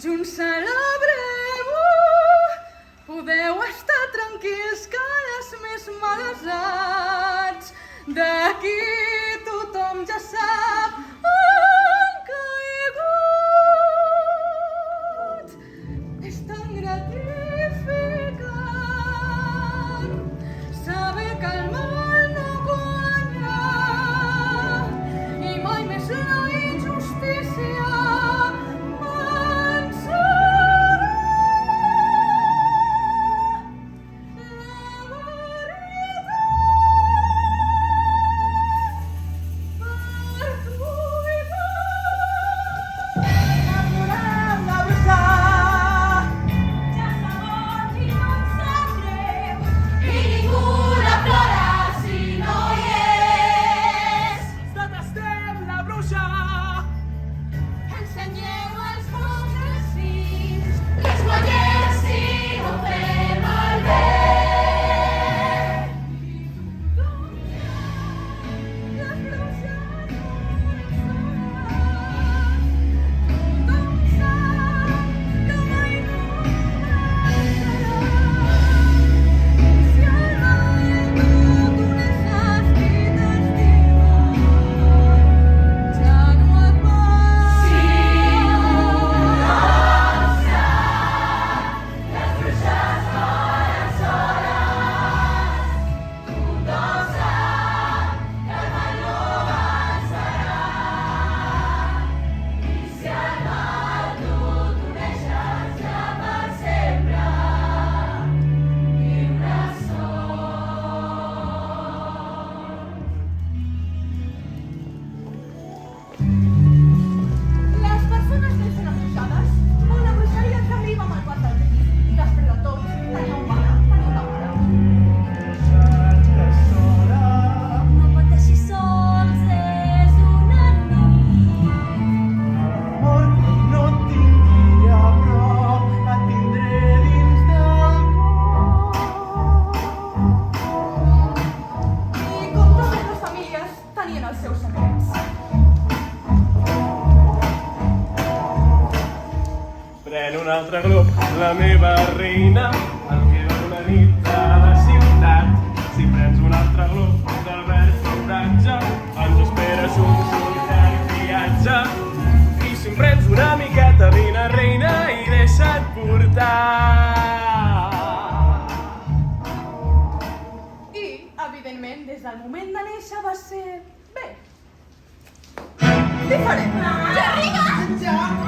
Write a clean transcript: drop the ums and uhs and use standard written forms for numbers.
junts celebrem-ho. Podeu estar tranquils que les més males arts d'aquí tothom ja sap han caigut. És tan gratificant saber que el mal no guanya i mai més la injustícia vencerà. La Pren un altre glob, la meva reina, el que va una nit a la ciutat. Si prens un altre glob d'Albert Fauratge, ens esperes un solitari viatge. I si em prens una miqueta, vine reina i deixa't portar. I, evidentment, des del moment de néixer va ser bé. Diferent. Ja, Riga! Ja.